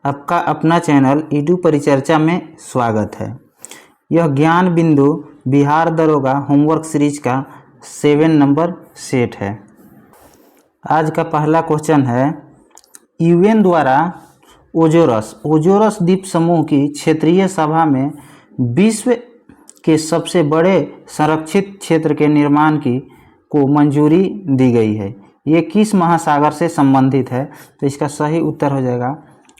आपका अपना channel Edu परिचर्चा में स्वागत है। यह ज्ञान बिंदु बिहार दरोगा होमवर्क सीरीज का 7 नंबर सेट है। आज का पहला क्वेश्चन है, यूएन द्वारा ओजोरस द्वीप समूह की क्षेत्रीय सभा में विश्व के सबसे बड़े संरक्षित क्षेत्र के निर्माण को मंजूरी दी गई है। ये किस महासागर से संबंधित है? तो इसका सही उत्तर हो जाएगा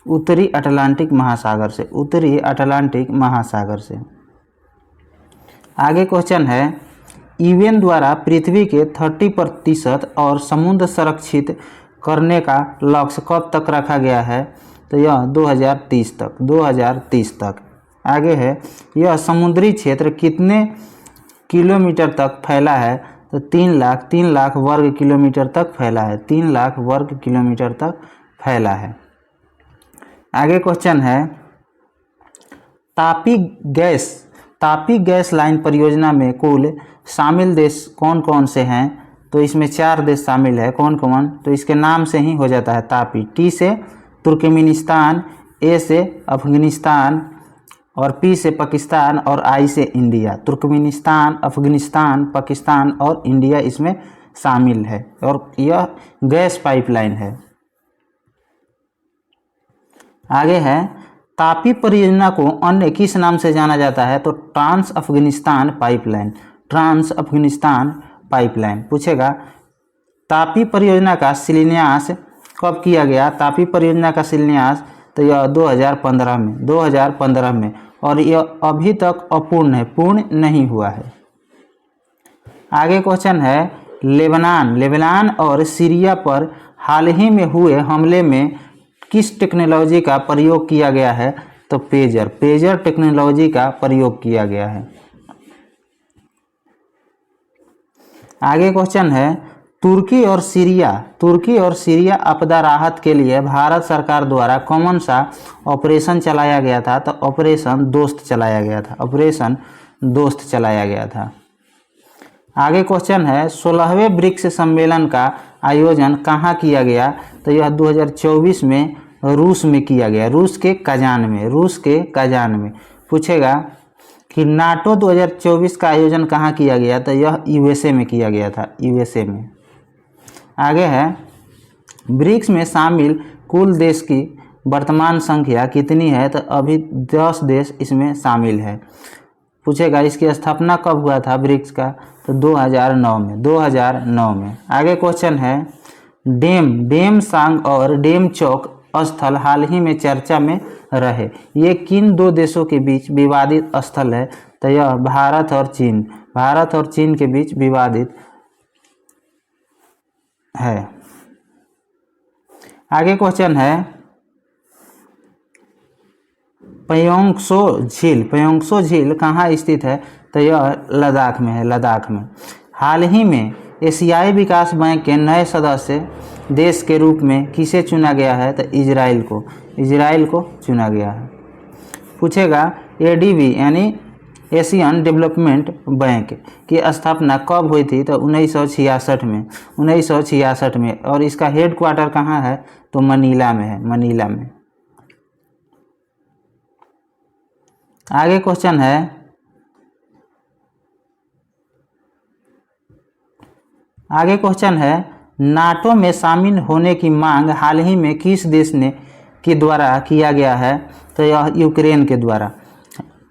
उत्तरी अटलांटिक महासागर से। उत्तरी अटलांटिक महासागर से। आगे क्वेश्चन है, यूएन द्वारा पृथ्वी के 30% और समुद्र संरक्षित करने का लक्ष्य कब तक रखा गया है? तो यह 2030 तक। 2030 तक। आगे है, यह समुद्री क्षेत्र कितने किलोमीटर तक फैला है? तो 3 लाख वर्ग किलोमीटर तक फैला है। 3 लाख वर्ग किलोमीटर तक फैला है। आगे क्वेश्चन है, तापी गैस लाइन परियोजना में कुल शामिल देश कौन कौन से हैं? तो इसमें 4 देश शामिल है। कौन कौन? तो इसके नाम से ही हो जाता है तापी। टी से तुर्कमेनिस्तान, ए से अफगानिस्तान और पी से पाकिस्तान और आई से इंडिया। तुर्कमेनिस्तान, अफगानिस्तान, पाकिस्तान और इंडिया इसमें शामिल है और यह गैस पाइपलाइन है। आगे है, तापी परियोजना को अन्य किस नाम से जाना जाता है? तो trans Afghanistan pipeline. Trans Afghanistan pipeline पूछेगा। तापी परियोजना का शिलान्यास कब किया गया? तापी परियोजना का शिलान्यास तो यह 2015 में और यह अभी तक अपूर्ण है, पूर्ण नहीं हुआ है। आगे क्वेश्चन है, लेबनान और सीरिया पर हाल ही में हुए हमले में किस टेक्नोलॉजी का प्रयोग किया गया है? तो पेजर टेक्नोलॉजी का प्रयोग किया गया है। आगे क्वेश्चन है, तुर्की और सीरिया आपदा राहत के लिए भारत सरकार द्वारा कौन सा ऑपरेशन चलाया गया था? तो ऑपरेशन दोस्त चलाया गया था। ऑपरेशन दोस्त चलाया गया था। आगे क्वेश्चन है, 16वें ब्रिक्स सम्मेलन का आयोजन कहाँ किया गया? तो यह 2024 में रूस में किया गया। रूस के काजान में। पूछेगा कि नाटो 2024 का आयोजन कहाँ किया गया? तो यह यूएसए में किया गया था। यूएसए में। आगे है, ब्रिक्स में शामिल कुल देश की वर्तमान संख्या कितनी है? तो अभी 10 देश इसमें शामिल है। पूछेगा इसकी स्थापना कब हुआ था ब्रिक्स का? तो 2009 में। आगे क्वेश्चन है, डेम सांग और डेम चौक स्थल हाल ही में चर्चा में रहे। ये किन 2 देशों के बीच विवादित स्थल है? तो यह भारत और चीन के बीच विवादित है। आगे क्वेश्चन है, पयोंगसो झील कहाँ स्थित है? तो यह लद्दाख में है। लद्दाख में। हाल ही में एशियाई विकास बैंक के नए सदस्य देश के रूप में किसे चुना गया है? तो इजराइल को चुना गया है। पूछेगा, एडीबी यानी एशियन डेवलपमेंट बैंक की स्थापना कब हुई थी? तो 1966 में और इसका हेडक्वार्टर कहाँ है? तो मनीला में है। मनीला में। आगे क्वेश्चन है, नाटो में शामिल होने की मांग हाल ही में किस देश के द्वारा किया गया है? तो यह यूक्रेन के द्वारा।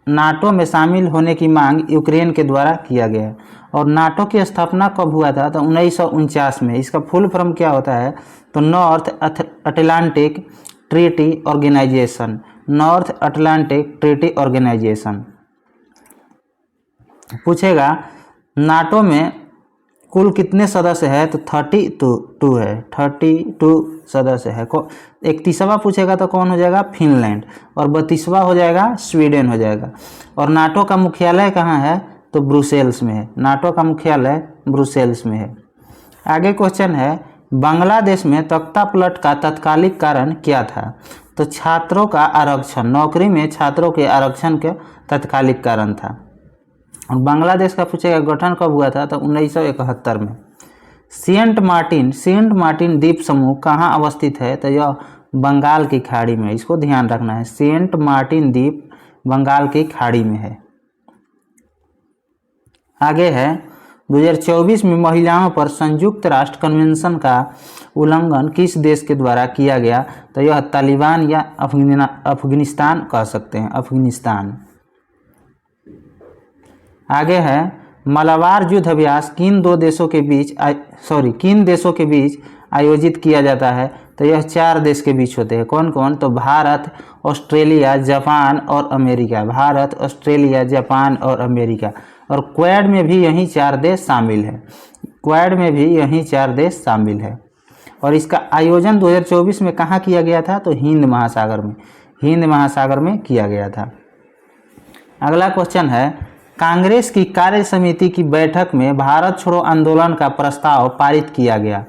नाटो में शामिल होने की मांग यूक्रेन के द्वारा किया गया है। और नाटो की स्थापना कब हुआ था? तो 1949 में। इसका फुल फॉर्म क्या होता है? तो North Atlantic Treaty Organization. North Atlantic Treaty Organization. पूछेगा, नाटो में कुल कितने सदस्य है? तो 32 है। 32 सदस्य है। 31वां पूछेगा तो कौन हो जाएगा? फिनलैंड। और 32वां हो जाएगा स्वीडन हो जाएगा। और नाटो का मुख्यालय कहाँ है? तो ब्रुसेल्स में है। नाटो का मुख्यालय ब्रुसेल्स में है। आगे क्वेश्चन है, बांग्लादेश में तख्ता पलट का तत्कालिक कारण क्या था? तो छात्रों का आरक्षण। नौकरी में छात्रों के आरक्षण के तत्कालिक कारण था। और बांग्लादेश का पूछेगा गठन कब हुआ था? तो 1971 में। सेंट मार्टिन द्वीप समूह कहाँ अवस्थित है? तो यह बंगाल की खाड़ी में, इसको ध्यान रखना है। सेंट मार्टिन द्वीप बंगाल की खाड़ी में है। आगे है 2024 में महिलाओं पर संयुक्त राष्ट्र कन्वेंशन का उल्लंघन किस देश के द्वारा किया गया? तो यह तालिबान या अफगानिस्तान कह सकते हैं, अफगानिस्तान। आगे है मलाबार युद्ध अभ्यास किन देशों के बीच आयोजित किया जाता है? तो यह 4 देश के बीच होते हैं। कौन कौन? तो भारत, ऑस्ट्रेलिया, जापान और अमेरिका। भारत, ऑस्ट्रेलिया, जापान और अमेरिका। और क्वाड में भी यही 4 देश शामिल है। क्वाड में भी यही 4 देश शामिल है। और इसका आयोजन 2024 में कहाँ किया गया था? तो हिंद महासागर में, हिंद महासागर में किया गया था। अगला क्वेश्चन है कांग्रेस की कार्य समिति की बैठक में भारत छोड़ो आंदोलन का प्रस्ताव पारित किया गया।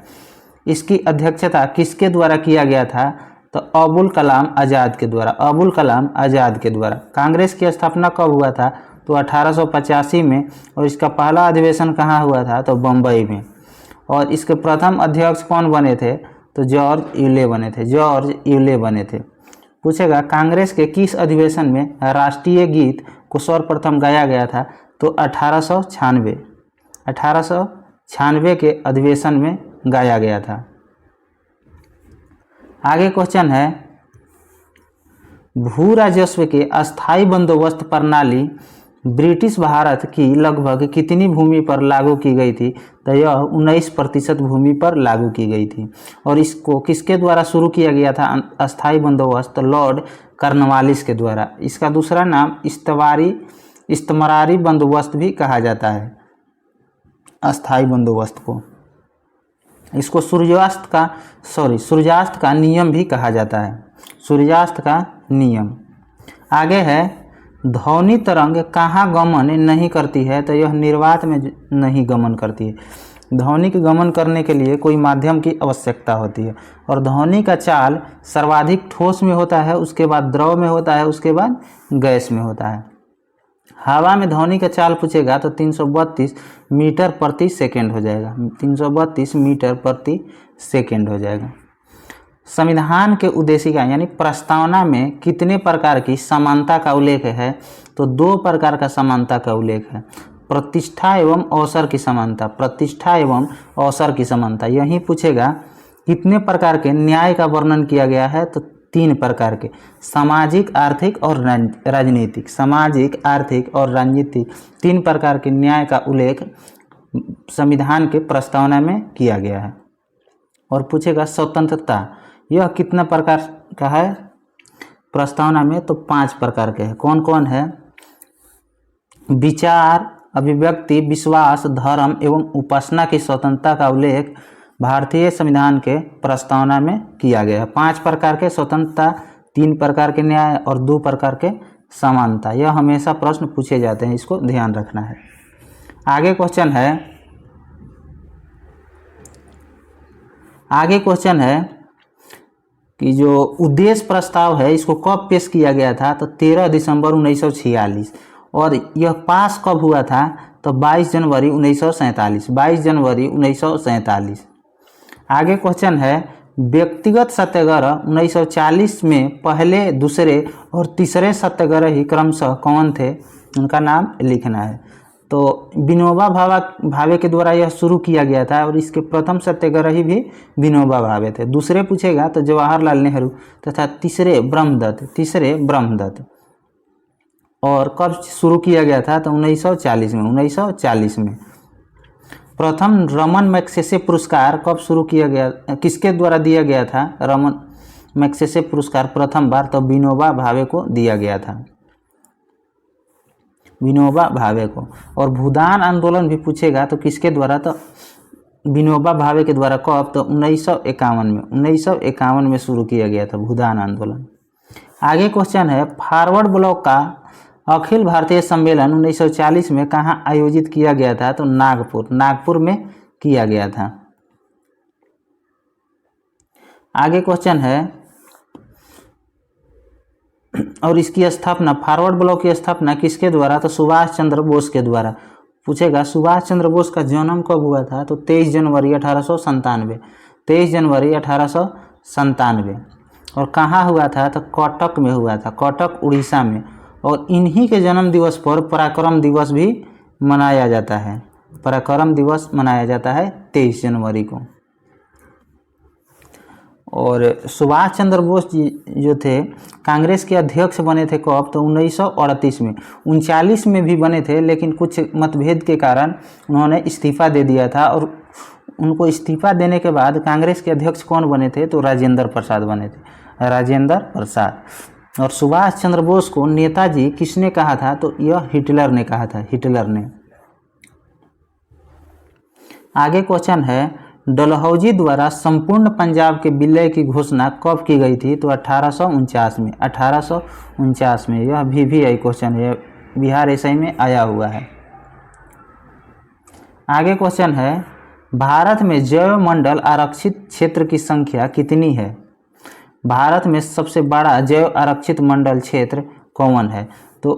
इसकी अध्यक्षता किसके द्वारा किया गया था? तो अबुल कलाम आज़ाद के द्वारा, अबुल कलाम आज़ाद के द्वारा। कांग्रेस की स्थापना कब हुआ था? तो 1885 में। और इसका पहला अधिवेशन कहाँ हुआ था? तो बम्बई में। और इसके प्रथम अध्यक्ष कौन बने थे? तो जॉर्ज यूले बने थे, जॉर्ज यूले बने थे। पूछेगा कांग्रेस के किस अधिवेशन में राष्ट्रीय गीत को सर्वप्रथम गाया गया था? तो 1896 के अधिवेशन में गाया गया था। आगे क्वेश्चन है भू राजस्व के अस्थायी बंदोबस्त प्रणाली ब्रिटिश भारत की लगभग कितनी भूमि पर लागू की गई थी? तो यह 19% भूमि पर लागू की गई थी। और इसको किसके द्वारा शुरू किया गया था अस्थायी बंदोबस्त? तो लॉर्ड कॉर्नवालिस के द्वारा। इसका दूसरा नाम इस्तमरारी बंदोबस्त भी कहा जाता है, अस्थायी बंदोबस्त को। इसको सूर्यास्त का नियम भी कहा जाता है, सूर्यास्त का नियम। आगे है ध्वनि तरंग कहाँ गमन नहीं करती है? तो यह निर्वात में नहीं गमन करती है। ध्वनि के गमन करने के लिए कोई माध्यम की आवश्यकता होती है। और ध्वनि का चाल सर्वाधिक ठोस में होता है, उसके बाद द्रव में होता है, उसके बाद गैस में होता है। हवा में ध्वनि का चाल पूछेगा तो 332 मीटर प्रति सेकेंड हो जाएगा, 332 मीटर प्रति सेकेंड हो जाएगा। संविधान के उद्देशिका यानी प्रस्तावना में कितने प्रकार की समानता का उल्लेख है? तो 2 प्रकार का समानता का उल्लेख है। प्रतिष्ठा एवं अवसर की समानता, प्रतिष्ठा एवं अवसर की समानता। यही पूछेगा कितने प्रकार के न्याय का वर्णन किया गया है? तो 3 प्रकार के, सामाजिक, आर्थिक और राजनीतिक। सामाजिक, आर्थिक और राजनीतिक 3 प्रकार के न्याय का उल्लेख संविधान के प्रस्तावना में किया गया है। और पूछेगा स्वतंत्रता, यह कितना प्रकार का है प्रस्तावना में? तो 5 प्रकार के हैं। कौन कौन है? विचार, अभिव्यक्ति, विश्वास, धर्म एवं उपासना की स्वतंत्रता का उल्लेख भारतीय संविधान के प्रस्तावना में किया गया है। 5 प्रकार के स्वतंत्रता, 3 प्रकार के न्याय और 2 प्रकार के समानता। यह हमेशा प्रश्न पूछे जाते हैं, इसको ध्यान रखना है। आगे क्वेश्चन है कि जो उद्देश्य प्रस्ताव है इसको कब पेश किया गया था? तो 13 दिसंबर 1946। और यह पास कब हुआ था? तो 22 जनवरी 1947, 22 जनवरी 1947। आगे क्वेश्चन है व्यक्तिगत सत्याग्रह 1940 में पहले, दूसरे और तीसरे सत्याग्रही क्रमशः कौन थे? उनका नाम लिखना है। तो विनोबा भावे के द्वारा यह शुरू किया गया था और इसके प्रथम सत्याग्रही भी विनोबा भावे थे। दूसरे पूछेगा तो जवाहरलाल नेहरू तथा तीसरे ब्रह्मदत्त। और कब शुरू किया गया था? तो 1940 में। प्रथम रमन मैग्सेसे पुरस्कार कब शुरू किया गया, किसके द्वारा दिया गया था रमन मैग्सेसे पुरस्कार प्रथम बार? तो विनोबा भावे को दिया गया था, विनोबा भावे को। और भूदान आंदोलन भी पूछेगा तो किसके द्वारा? तो विनोबा भावे के द्वारा। कब? तो 1951 में शुरू किया गया था भूदान आंदोलन। आगे क्वेश्चन है फॉरवर्ड ब्लॉक का अखिल भारतीय सम्मेलन 1940 में कहाँ आयोजित किया गया था? तो नागपुर में किया गया था। आगे क्वेश्चन है और इसकी स्थापना, फॉरवर्ड ब्लॉक की स्थापना किसके द्वारा? तो सुभाष चंद्र बोस के द्वारा। पूछेगा सुभाष चंद्र बोस का जन्म कब हुआ था? तो 23 जनवरी 1897, 23 जनवरी 1897। और कहाँ हुआ था तो कटक में हुआ था, कटक उड़ीसा में। और इन्हीं के जन्म दिवस पर पराक्रम दिवस भी मनाया जाता है। पराक्रम दिवस मनाया जाता है 23 जनवरी को। और सुभाष चंद्र बोस जी जो थे कांग्रेस के अध्यक्ष बने थे कब तो 1938 में। 39 में भी बने थे, लेकिन कुछ मतभेद के कारण उन्होंने इस्तीफा दे दिया था। और उनको इस्तीफा देने के बाद कांग्रेस के अध्यक्ष कौन बने थे तो राजेंद्र प्रसाद बने थे, राजेंद्र प्रसाद। और सुभाष चंद्र बोस को नेताजी किसने कहा था तो यह हिटलर ने कहा था, हिटलर ने। आगे क्वेश्चन है, डलहौजी द्वारा संपूर्ण पंजाब के विलय की घोषणा कब की गई थी तो 1849 में, 1849 में। यह भी आई क्वेश्चन है, बिहार एसआई में आया हुआ है। आगे क्वेश्चन है, भारत में जैव मंडल आरक्षित क्षेत्र की संख्या कितनी है। भारत में सबसे बड़ा जैव आरक्षित मंडल क्षेत्र कौन है तो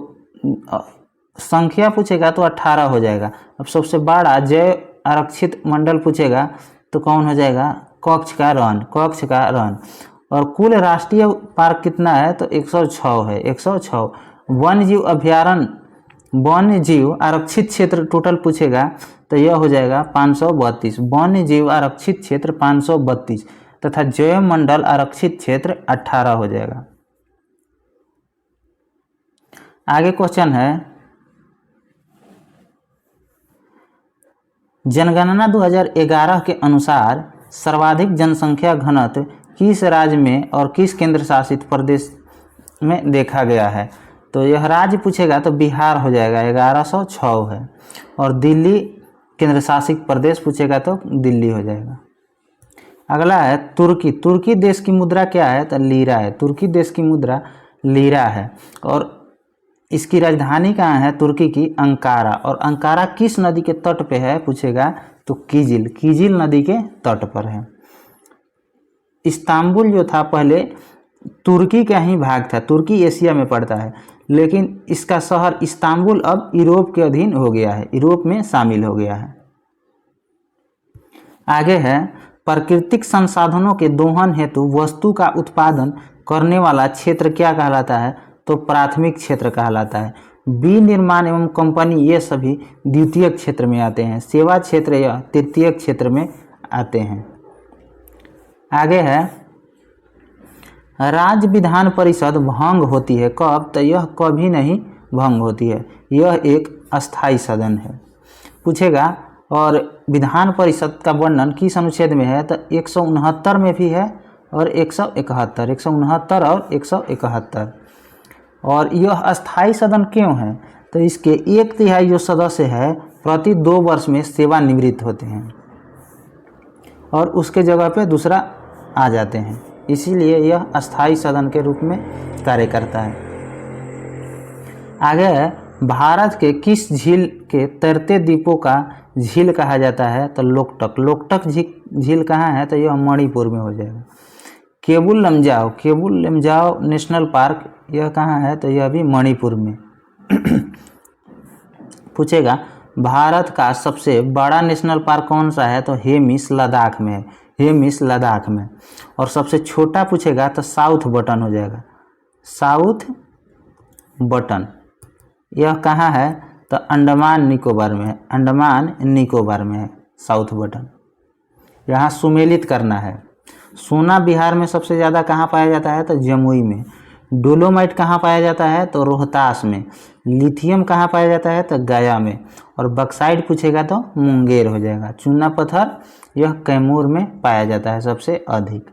संख्या पूछेगा तो 18 हो जाएगा। अब सबसे बड़ा जैव आरक्षित मंडल पूछेगा तो कौन हो जाएगा, कच्छ का रण, कच्छ का रण। और कुल राष्ट्रीय पार्क कितना है तो 106 है, 106। वन्य जीव अभ्यारण्य, वन्य जीव आरक्षित क्षेत्र टोटल पूछेगा तो यह हो जाएगा 532। वन्य जीव आरक्षित क्षेत्र 532 तथा जैव मंडल आरक्षित क्षेत्र 18 हो जाएगा। आगे क्वेश्चन है, जनगणना 2011 के अनुसार सर्वाधिक जनसंख्या घनत्व किस राज्य में और किस केंद्र शासित प्रदेश में देखा गया है तो यह राज्य पूछेगा तो बिहार हो जाएगा, 1106 है। और दिल्ली केंद्र शासित प्रदेश पूछेगा तो दिल्ली हो जाएगा। अगला है तुर्की। तुर्की देश की मुद्रा क्या है तो लीरा है, तुर्की देश की मुद्रा लीरा है। और इसकी राजधानी कहाँ है तुर्की की, अंकारा। और अंकारा किस नदी के तट पे है पूछेगा तो कीजिल, कीजिल नदी के तट पर है। इस्तांबुल जो था पहले तुर्की का ही भाग था, तुर्की एशिया में पड़ता है, लेकिन इसका शहर इस्तांबुल अब यूरोप के अधीन हो गया है, यूरोप में शामिल हो गया है। आगे है, प्राकृतिक संसाधनों के दोहन हेतु वस्तु का उत्पादन करने वाला क्षेत्र क्या कहलाता है तो प्राथमिक क्षेत्र कहलाता है। विनिर्माण एवं कंपनी ये सभी द्वितीय क्षेत्र में आते हैं, सेवा क्षेत्र या तृतीय क्षेत्र में आते हैं। आगे है, राज्य विधान परिषद भंग होती है कब तो यह कभी नहीं भंग होती है, यह एक अस्थाई सदन है पूछेगा। और विधान परिषद का वर्णन किस अनुच्छेद में है तो 169 में भी है और 171, 169 और 171। और यह अस्थाई सदन क्यों है तो इसके 1/3 जो सदस्य है प्रति 2 वर्ष में सेवानिवृत्त होते हैं और उसके जगह पे दूसरा आ जाते हैं, इसीलिए यह अस्थाई सदन के रूप में कार्य करता है। आगे है, भारत के किस झील के तैरते द्वीपों का झील कहा जाता है तो लोकटक। लोकटक झील कहाँ है तो यह मणिपुर में हो जाएगा। केबुल लमजाओ, केबुल लमजाओ नेशनल पार्क यह कहाँ है तो यह भी मणिपुर में। पूछेगा भारत का सबसे बड़ा नेशनल पार्क कौन सा है तो हेमिस लद्दाख में है, हेमिस लद्दाख में। और सबसे छोटा पूछेगा तो साउथ बटन हो जाएगा, साउथ बटन। यह कहाँ है तो अंडमान निकोबार में है, अंडमान निकोबार में है साउथ बटन। यहाँ सुमेलित करना है। सोना बिहार में सबसे ज़्यादा कहाँ पाया जाता है तो जमुई में। डोलोमाइट कहाँ पाया जाता है तो रोहतास में। लिथियम कहाँ पाया जाता है तो गया में। और बक्साइड पूछेगा तो मुंगेर हो जाएगा। चूना पत्थर यह कैमूर में पाया जाता है सबसे अधिक।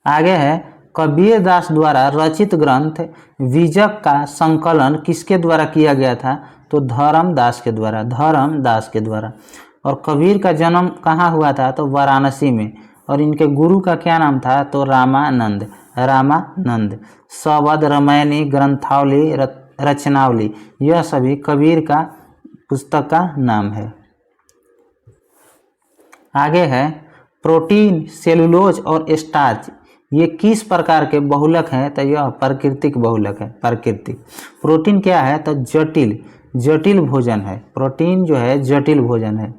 आगे है, कबीर दास द्वारा रचित ग्रंथ विजक का संकलन किसके द्वारा किया गया था तो धर्मदास के द्वारा, धर्मदास के द्वारा। और कबीर का जन्म कहाँ हुआ था तो वाराणसी में। और इनके गुरु का क्या नाम था तो रामानंद, रामानंद। सवद, रामायणी, ग्रंथावली, रचनावली यह सभी कबीर का पुस्तक का नाम है। आगे है, प्रोटीन, सेलुलोज और स्टार्च ये किस प्रकार के बहुलक हैं तो यह प्राकृतिक बहुलक है, प्राकृतिक। प्रोटीन क्या है तो जटिल, जटिल भोजन है, प्रोटीन जो है जटिल भोजन है।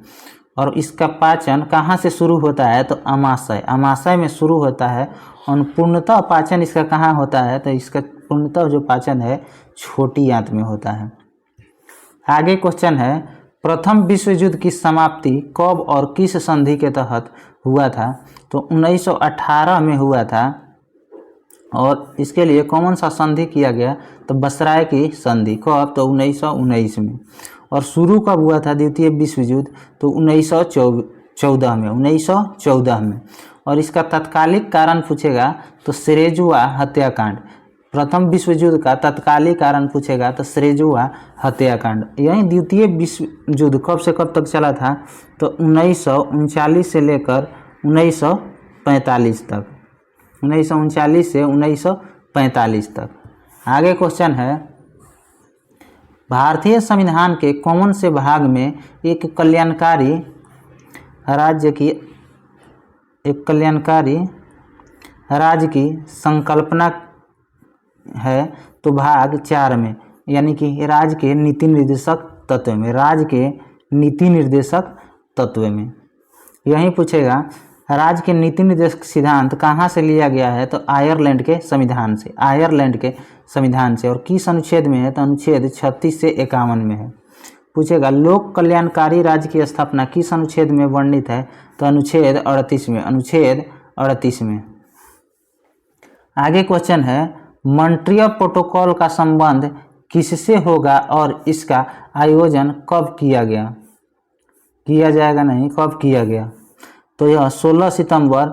और इसका पाचन कहाँ से शुरू होता है, तो अमाशय, अमाशय में शुरू होता है। और पूर्णतः पाचन इसका कहाँ होता है, तो इसका पूर्णतः जो पाचन है छोटी आंत में होता है। आगे क्वेश्चन है, प्रथम विश्व युद्ध की समाप्ति कब और किस संधि के तहत हुआ था, तो 1918 में हुआ था। और इसके लिए कौन सा संधि किया गया, तो बसराय की संधि। कब, तो 1919 में। और शुरू कब हुआ था द्वितीय विश्व युद्ध, तो 1914 में। और इसका तत्कालिक कारण पूछेगा तो सिरेजुआ हत्याकांड। प्रथम विश्व युद्ध का तत्कालिक कारण पूछेगा तो सिरेजुआ हत्याकांड। यही द्वितीय विश्व युद्ध कब से कब तक चला था, तो 1939 से लेकर 1945 तक, 1939 से 1945 तक। आगे क्वेश्चन है, भारतीय संविधान के कौन से भाग में एक कल्याणकारी राज्य की संकल्पना है, तो भाग 4 में, यानी कि राज्य के नीति निर्देशक तत्व में, राज्य के नीति निर्देशक तत्व में। यही पूछेगा राज्य के नीति निर्देशक सिद्धांत कहाँ से लिया गया है, तो आयरलैंड के संविधान से, आयरलैंड के संविधान से। और किस अनुच्छेद में है, तो अनुच्छेद 36 से 51 में है। पूछेगा लोक कल्याणकारी राज्य की स्थापना किस अनुच्छेद में वर्णित है, तो अनुच्छेद 38 में, अनुच्छेद 38 में। आगे क्वेश्चन है, मॉन्ट्रियल प्रोटोकॉल का संबंध किससे होगा और इसका आयोजन कब किया जाएगा नहीं, कब किया गया, तो यह 16 सितंबर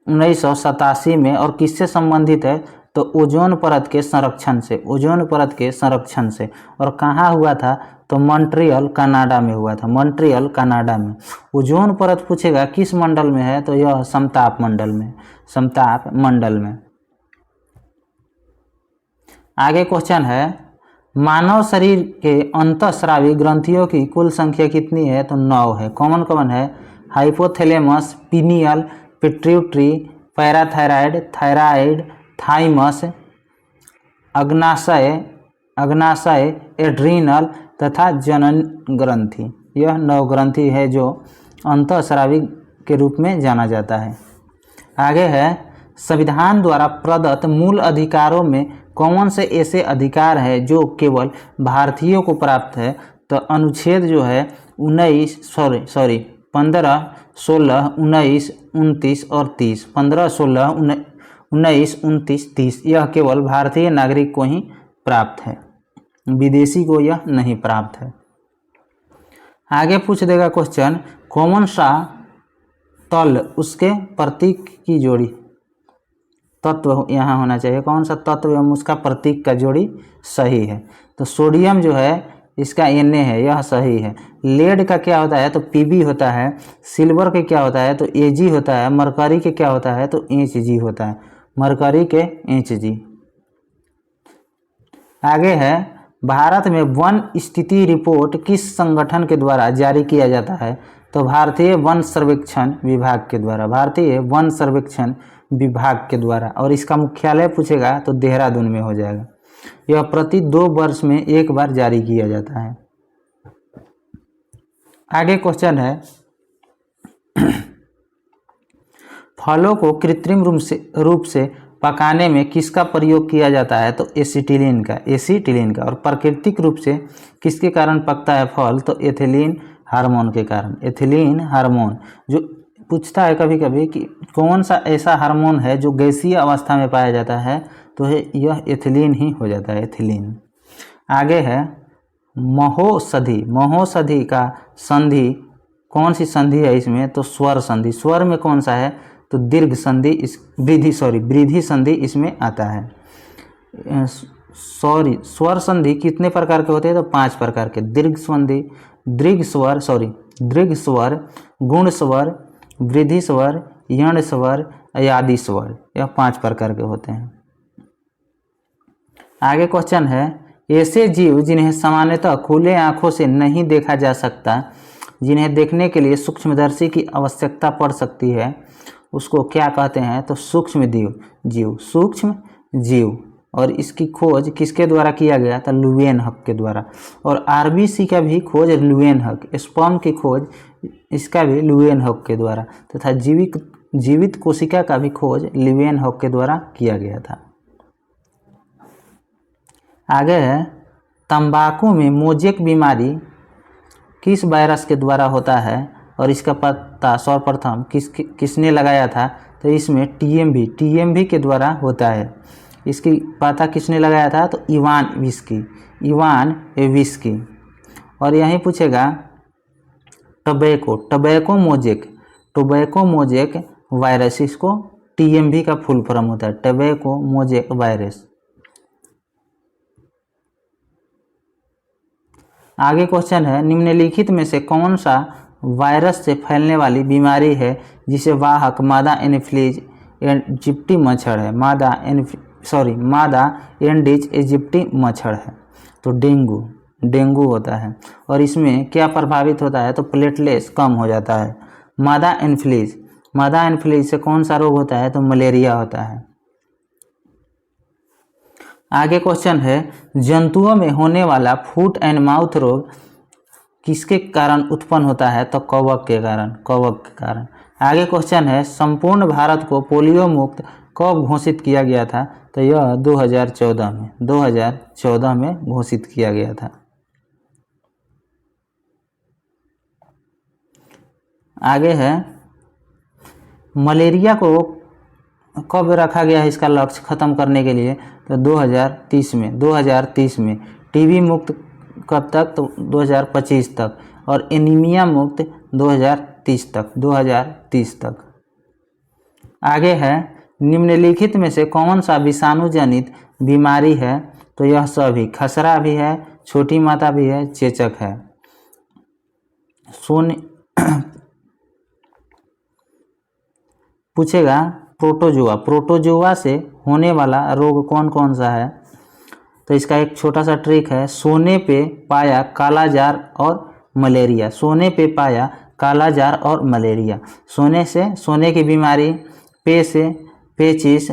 1987 में। और किससे संबंधित है, तो ओजोन परत के संरक्षण से, ओजोन परत के संरक्षण से। और कहाँ हुआ था, तो मॉन्ट्रियल कनाडा में हुआ था, मॉन्ट्रियल कनाडा में। ओजोन परत पूछेगा किस मंडल में है, तो यह समताप मंडल में, समताप मंडल में। आगे क्वेश्चन है, मानव शरीर के अंतःस्रावी ग्रंथियों की कुल संख्या कितनी है, तो 9 है। कौन कौन है, hypothalamus, pineal, pituitary, parathyroid, thyroid, thymus, अग्नाशय, एड्रीनल तथा जनन ग्रंथि। यह 9 ग्रंथि है जो अंतःस्रावी के रूप में जाना जाता है। आगे है, संविधान द्वारा प्रदत्त मूल अधिकारों में कौन से ऐसे अधिकार है जो केवल भारतीयों को प्राप्त है, तो अनुच्छेद जो है 15, 16, 19, 29 और 30, 15, 16, 19, 29, 30 यह केवल भारतीय नागरिक को ही प्राप्त है, विदेशी को यह नहीं प्राप्त है। आगे पूछ देगा क्वेश्चन, कौन सा तल उसके प्रतीक की जोड़ी, तत्व यहाँ होना चाहिए, कौन सा तत्व एवं उसका प्रतीक का जोड़ी सही है, तो सोडियम जो है इसका Na है, यह सही है। लेड का क्या होता है, तो Pb होता है। सिल्वर के क्या होता है, तो Ag होता है। मरकरी के क्या होता है, तो Hg होता है, मरकरी के Hg। आगे है, भारत में वन स्थिति रिपोर्ट किस संगठन के द्वारा जारी किया जाता है, तो भारतीय वन सर्वेक्षण विभाग के द्वारा, भारतीय वन सर्वेक्षण विभाग के द्वारा। और इसका मुख्यालय पूछेगा तो देहरादून में हो जाएगा। यह प्रति 2 वर्ष में एक बार जारी किया जाता है। आगे क्वेश्चन है, फलों को कृत्रिम रूप से पकाने में किसका प्रयोग किया जाता है, तो एसिटिलीन का। और प्राकृतिक रूप से किसके कारण पकता है फल, तो एथिलीन हार्मोन के कारण, एथिलीन हार्मोन। जो पूछता है कभी कभी कि कौन सा ऐसा हार्मोन है जो गैसीय अवस्था में पाया जाता है, तो यह एथिलीन ही हो जाता है, एथिलीन। आगे है, महोषधि का संधि कौन सी संधि है इसमें, तो स्वर संधि। स्वर में कौन सा है, तो दीर्घ संधि, वृद्धि संधि इसमें आता है। स्वर संधि कितने प्रकार के होते हैं, तो 5 प्रकार के। दीर्घ स्वर, गुण स्वर, वृद्धि स्वर, यण स्वर, आदि स्वर, यह 5 प्रकार के होते हैं। आगे क्वेश्चन है, ऐसे जीव जिन्हें सामान्यतः खुले आंखों से नहीं देखा जा सकता, जिन्हें देखने के लिए सूक्ष्मदर्शी की आवश्यकता पड़ सकती है, उसको क्या कहते हैं, तो सूक्ष्म जीव। और इसकी खोज किसके द्वारा किया गया था? लुवेनहक के द्वारा। और आरबीसी का भी खोज लुवेनहक, स्पर्म की खोज इसका भी लुवेनहक के द्वारा, तथा जीवित कोशिका का भी खोज लुवेनहक के द्वारा किया गया था। आगे है, तंबाकू में मोजेक बीमारी किस वायरस के द्वारा होता है और इसका पता सर्वप्रथम किसने लगाया था? तो इसमें टीएमवी के द्वारा होता है। इसकी पता किसने लगाया था? तो इवान विस्की। और यहीं पूछेगा टोबैको मोजेक वायरस, इसको टीएमवी का फुल फॉर्म होता है, टोबैको मोजेक वायरस। आगे क्वेश्चन है, निम्नलिखित में से कौन सा वायरस से फैलने वाली बीमारी है जिसे वाहक मादा एनोफिलीज इजिप्टी मच्छर है? मादा एंडीज इजिप्टी मच्छर है। तो डेंगू होता है। और इसमें क्या प्रभावित होता है? तो प्लेटलेट्स कम हो जाता है। मादा एनोफिलीज से कौन सा रोग होता है? तो मलेरिया होता है। आगे क्वेश्चन है, जंतुओं में होने वाला फुट एंड माउथ रोग किसके कारण उत्पन्न होता है? तो कवक के कारण। आगे क्वेश्चन है, संपूर्ण भारत को पोलियो मुक्त कब घोषित किया गया था? तो यह 2014 में घोषित किया गया था। आगे है, मलेरिया को कब रखा गया है इसका लक्ष्य खत्म करने के लिए? तो 2030 में। टीबी मुक्त कब तक? तो 2025 तक। और एनीमिया मुक्त 2030 तक। आगे है, निम्नलिखित में से कौन सा विषाणु जनित बीमारी है? तो यह सभी, खसरा भी है, छोटी माता भी है, चेचक है। पूछेगा प्रोटोजोआ से होने वाला रोग कौन कौन सा है? तो इसका एक छोटा सा ट्रिक है, सोने पे पाया कालाजार और मलेरिया। सोने की बीमारी, पे से पेचिस,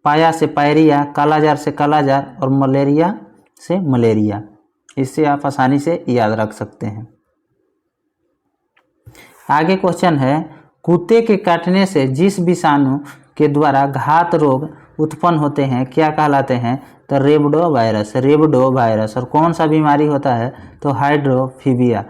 पाया से पायरिया, कालाजार से कालाजार और मलेरिया से मलेरिया। इससे आप आसानी से याद रख सकते हैं। आगे क्वेश्चन है, कुत्ते के काटने से जिस विषाणु के द्वारा घात रोग उत्पन्न होते हैं क्या कहलाते हैं? तो रेबडो वायरस। और कौन सा बीमारी होता है? तो हाइड्रोफोबिया।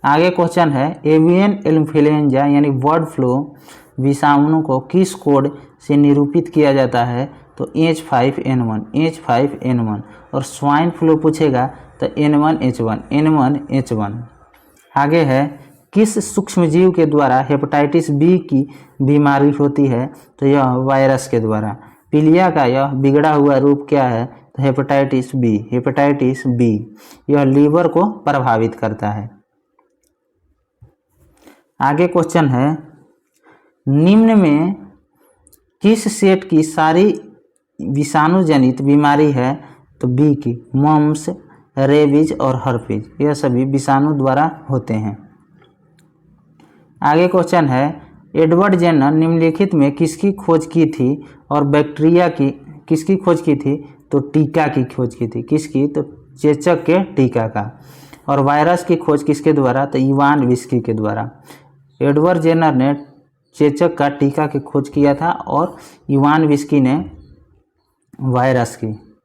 आगे क्वेश्चन है, एवियन इन्फ्लुएंजा यानी बर्ड फ्लू विषाणु को किस कोड से निरूपित किया जाता है? तो H5N1। और स्वाइन फ्लू पूछेगा तो N1H1। आगे है, किस सूक्ष्मजीव के द्वारा हेपेटाइटिस बी की बीमारी होती है? तो यह वायरस के द्वारा। पीलिया का यह बिगड़ा हुआ रूप क्या है? तो हेपेटाइटिस बी। यह लीवर को प्रभावित करता है। आगे क्वेश्चन है, निम्न में किस सेट की सारी विषाणु जनित बीमारी है? तो बी की, मम्स, रेबीज और हर्पीज, यह सभी विषाणु द्वारा होते हैं। आगे क्वेश्चन है, एडवर्ड जेनर निम्नलिखित में किसकी खोज की थी और बैक्टीरिया की किसकी खोज की थी? तो टीका की खोज की थी। किसकी? तो चेचक के टीका का। और वायरस की खोज किसके द्वारा? तो इवान विस्की के द्वारा। एडवर्ड जेनर ने चेचक का टीका की खोज किया था और इवान विस्की ने वायरस की।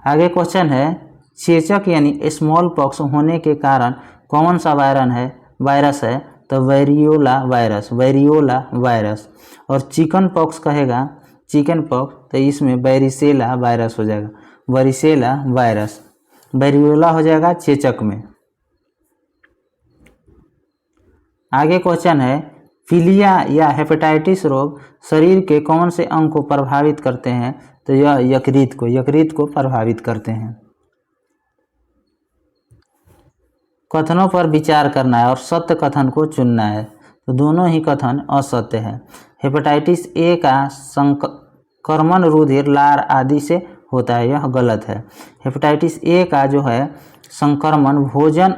आगे क्वेश्चन है, चेचक यानी स्मॉल पॉक्स होने के कारण कौन सा वायरस है? तो वेरियोला वायरस। और चिकन पॉक्स तो इसमें वेरिसेला वायरस हो जाएगा, वेरिसेला वायरस। वेरियोला हो जाएगा चेचक में। आगे क्वेश्चन है, पीलिया या हेपेटाइटिस रोग शरीर के कौन से अंग को प्रभावित करते हैं? तो यह यकृत को प्रभावित करते हैं। कथनों पर विचार करना है और सत्य कथन को चुनना है। तो दोनों ही कथन असत्य है। हेपेटाइटिस ए का संक्रमण रुधिर, लार आदि से होता है, यह गलत है। हेपेटाइटिस ए का जो है संक्रमण भोजन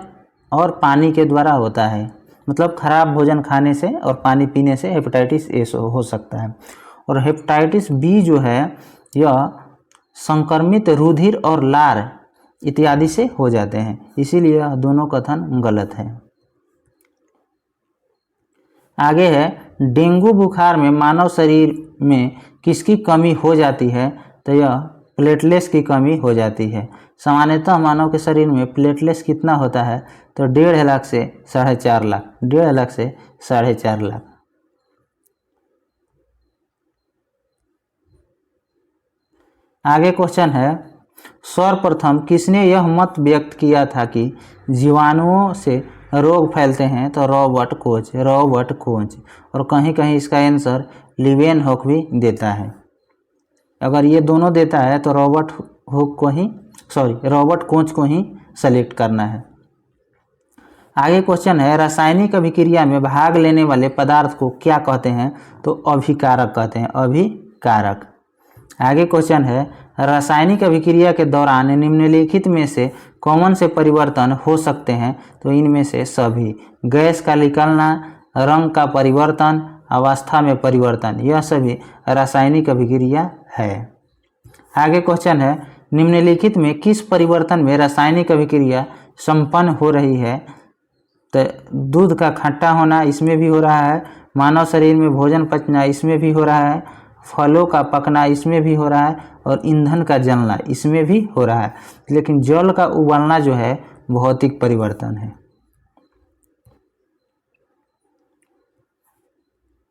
और पानी के द्वारा होता है, मतलब खराब भोजन खाने से और पानी पीने से हेपेटाइटिस ए हो सकता है। और हेपेटाइटिस बी जो है यह संक्रमित रुधिर और लार इत्यादि से हो जाते हैं, इसीलिए यह दोनों कथन गलत है। आगे है, डेंगू बुखार में मानव शरीर में किसकी कमी हो जाती है? तो यह प्लेटलेट्स की कमी हो जाती है। सामान्यतः मानव के शरीर में प्लेटलेट्स कितना होता है? तो 1.5 लाख से 4.5 लाख, 1.5 लाख से 4.5 लाख। आगे क्वेश्चन है, सर्वप्रथम किसने यह मत व्यक्त किया था कि जीवाणुओं से रोग फैलते हैं? तो रॉबर्ट कोच, रॉबर्ट कोच। और कहीं कहीं इसका आंसर लीवेनहॉक भी देता है। अगर ये दोनों देता है तो रॉबर्ट कोच को ही सेलेक्ट करना है। आगे क्वेश्चन है, रासायनिक अभिक्रिया में भाग लेने वाले पदार्थ को क्या कहते हैं? तो अभिकारक कहते हैं, अभिकारक। आगे क्वेश्चन है, रासायनिक अभिक्रिया के दौरान निम्नलिखित में से कौन से परिवर्तन हो सकते हैं? तो इनमें से सभी। गैस का निकलना, रंग का परिवर्तन, अवस्था में परिवर्तन, यह सभी रासायनिक अभिक्रिया है। आगे क्वेश्चन है, निम्नलिखित में किस परिवर्तन में रासायनिक अभिक्रिया संपन्न हो रही है? तो दूध का खट्टा होना, इसमें भी हो रहा है। मानव शरीर में भोजन पचना, इसमें भी हो रहा है। फलों का पकना, इसमें भी हो रहा है। और ईंधन का जलना, इसमें भी हो रहा है। लेकिन जल का उबलना जो है भौतिक परिवर्तन है।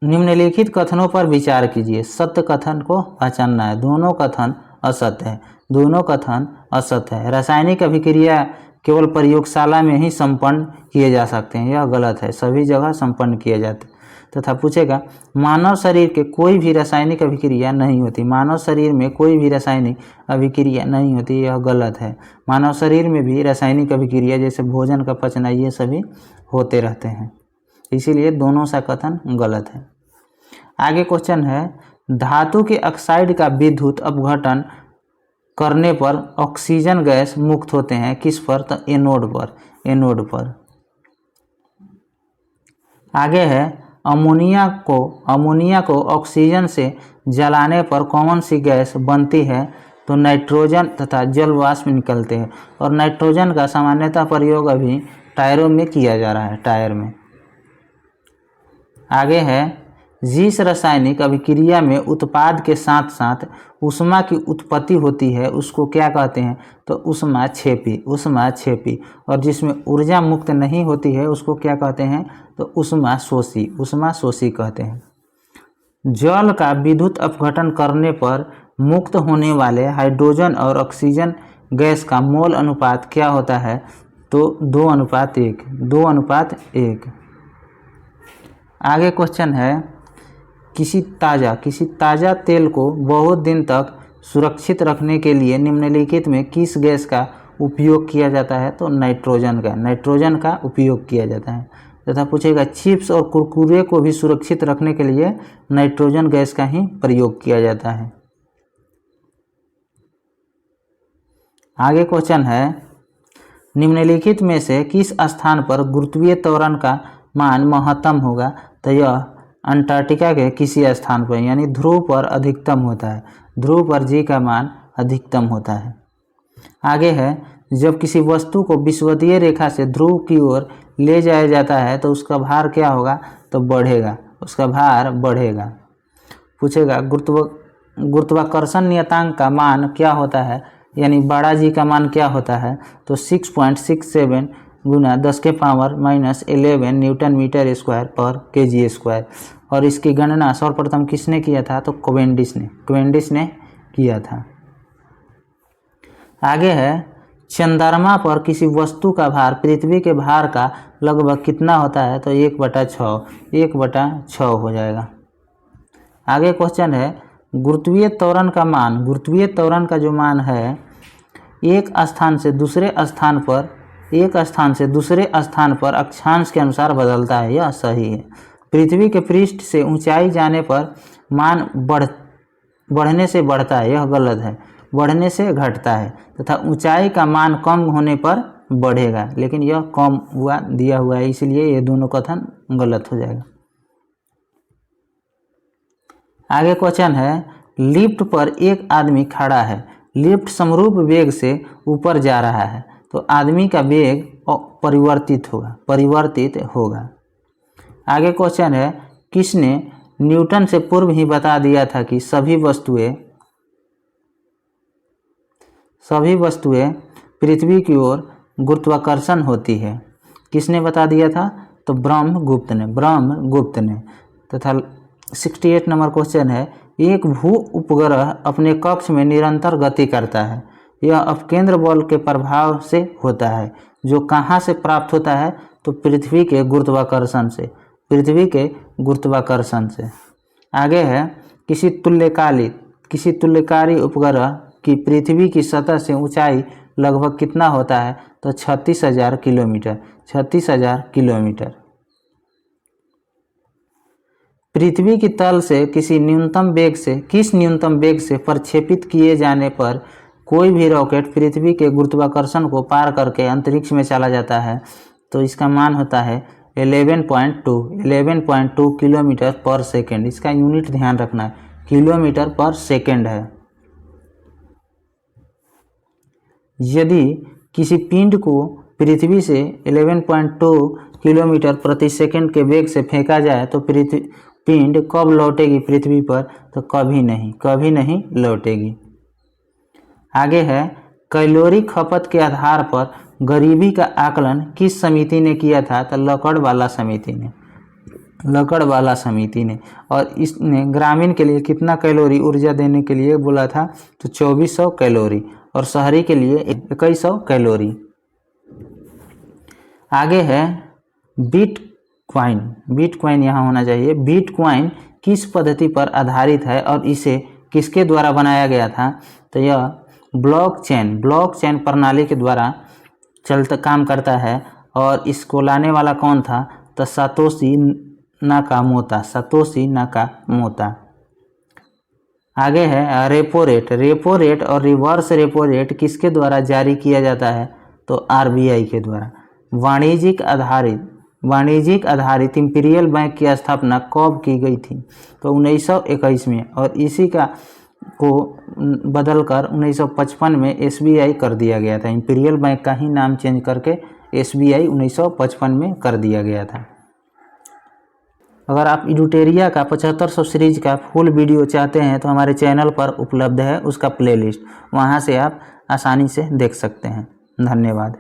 निम्नलिखित कथनों पर विचार कीजिए। सत्य कथन को पहचानना है। दोनों कथन असत्य है, दोनों कथन असत्य है। रासायनिक अभिक्रिया केवल प्रयोगशाला में ही संपन्न किए जा सकते हैं, यह गलत है। सभी जगह संपन्न किए जाते हैं। तथा पूछेगा, मानव शरीर के कोई भी रासायनिक अभिक्रिया नहीं होती। मानव शरीर में कोई भी रासायनिक अभिक्रिया नहीं होती, यह गलत है। मानव शरीर में भी रासायनिक अभिक्रिया जैसे भोजन का पचना, ये सभी होते रहते हैं, इसीलिए दोनों सा कथन गलत है। आगे क्वेश्चन है, धातु के ऑक्साइड का विद्युत अपघटन करने पर ऑक्सीजन गैस मुक्त होते हैं, किस पर? तो एनोड पर, एनोड पर। आगे है, अमोनिया को ऑक्सीजन से जलाने पर कौन सी गैस बनती है? तो नाइट्रोजन तथा जल वाष्प निकलते हैं। और नाइट्रोजन का सामान्यतः प्रयोग अभी टायरों में किया जा रहा है, टायर में। आगे है, जिस रासायनिक अभिक्रिया में उत्पाद के साथ साथ ऊष्मा की उत्पत्ति होती है उसको क्या कहते हैं? तो ऊष्माक्षेपी, ऊष्माक्षेपी। और जिसमें ऊर्जा मुक्त नहीं होती है उसको क्या कहते हैं? तो ऊष्माशोषी, ऊष्माशोषी कहते हैं। जल का विद्युत अपघटन करने पर मुक्त होने वाले हाइड्रोजन और ऑक्सीजन गैस का मोल अनुपात क्या होता है? तो 2:1, 2:1। आगे क्वेश्चन है, किसी ताज़ा तेल को बहुत दिन तक सुरक्षित रखने के लिए निम्नलिखित में किस गैस का उपयोग किया जाता है? तो नाइट्रोजन का उपयोग किया जाता है। तथा पूछेगा, चिप्स और कुरकुरे को भी सुरक्षित रखने के लिए नाइट्रोजन गैस का ही प्रयोग किया जाता है। आगे क्वेश्चन है, निम्नलिखित में से किस स्थान पर गुरुत्वीय त्वरण का मान महत्तम होगा? तो यह अंटार्कटिका के किसी स्थान पर, यानी ध्रुव पर अधिकतम होता है। ध्रुव पर जी का मान अधिकतम होता है। आगे है, जब किसी वस्तु को विषुवतीय रेखा से ध्रुव की ओर ले जाया जाता है तो उसका भार क्या होगा? तो बढ़ेगा, उसका भार बढ़ेगा। पूछेगा, गुरुत्वाकर्षण नियतांक का मान क्या होता है, यानी बड़ा जी का मान क्या होता है? तो 6.67 गुना 10⁻⁻11 न्यूटन मीटर स्क्वायर पर kg स्क्वायर। और इसकी गणना सर्वप्रथम किसने किया था? तो क्वेंडिस ने किया था। आगे है, चंद्रमा पर किसी वस्तु का भार पृथ्वी के भार का लगभग कितना होता है? तो 1/6 हो जाएगा। आगे क्वेश्चन है, गुरुत्वीय त्वरण का मान, गुरुत्वीय त्वरण का जो मान है एक स्थान से दूसरे स्थान पर अक्षांश के अनुसार बदलता है, यह सही है। पृथ्वी के पृष्ठ से ऊंचाई जाने पर मान बढ़ने से बढ़ता है, यह गलत है। बढ़ने से घटता है। तथा ऊंचाई का मान कम होने पर बढ़ेगा, लेकिन यह कम हुआ दिया हुआ है, इसलिए ये दोनों कथन गलत हो जाएगा। आगे क्वेश्चन है, लिफ्ट पर एक आदमी खड़ा है, लिफ्ट समरूप वेग से ऊपर जा रहा है, तो आदमी का वेग परिवर्तित होगा। आगे क्वेश्चन है, किसने न्यूटन से पूर्व ही बता दिया था कि सभी वस्तुएं पृथ्वी की ओर गुरुत्वाकर्षण होती है? किसने बता दिया था? तो ब्रह्मगुप्त ने। तथा 68 नंबर क्वेश्चन है, एक भू उपग्रह अपने कक्ष में निरंतर गति करता है, यह अपकेंद्र बल के प्रभाव से होता है, जो कहाँ से प्राप्त होता है? तो पृथ्वी के गुरुत्वाकर्षण से। आगे है, किसी तुल्यकारी उपग्रह की पृथ्वी की सतह से ऊंचाई लगभग कितना होता है? तो 36,000 किलोमीटर। पृथ्वी की तल से किस न्यूनतम वेग से प्रक्षेपित किए जाने पर कोई भी रॉकेट पृथ्वी के गुरुत्वाकर्षण को पार करके अंतरिक्ष में चला जाता है? तो इसका मान होता है 11.2 किलोमीटर पर सेकेंड। इसका यूनिट ध्यान रखना है, किलोमीटर पर सेकेंड है। यदि किसी पिंड को पृथ्वी से 11.2 किलोमीटर प्रति सेकेंड के वेग से फेंका जाए तो पिंड कब लौटेगी पृथ्वी पर? तो कभी नहीं लौटेगी। आगे है, कैलोरी खपत के आधार पर गरीबी का आकलन किस समिति ने किया था? तो लकड़वाला समिति ने। और इसने ग्रामीण के लिए कितना कैलोरी ऊर्जा देने के लिए बोला था? तो 2400 कैलोरी, और शहरी के लिए 2100 कैलोरी। आगे है, बिटकॉइन यहाँ होना चाहिए। बिटकॉइन किस पद्धति पर आधारित है और इसे किसके द्वारा बनाया गया था? तो यह ब्लॉकचेन प्रणाली के द्वारा काम करता है, और इसको लाने वाला कौन था? तो सातोशी नाकामोटा। आगे है, रेपो रेट और रिवर्स रेपो रेट किसके द्वारा जारी किया जाता है? तो आरबीआई के द्वारा। वाणिज्यिक आधारित इंपीरियल बैंक की स्थापना कब की गई थी? तो 1921 में, और इसी को बदलकर 1955 में एसबीआई कर दिया गया था। इंपीरियल बैंक का ही नाम चेंज करके एसबीआई 1955 में कर दिया गया था। अगर आप इडुटेरिया का 7500 सीरीज का फुल वीडियो चाहते हैं तो हमारे चैनल पर उपलब्ध है उसका प्लेलिस्ट, वहां से आप आसानी से देख सकते हैं। धन्यवाद।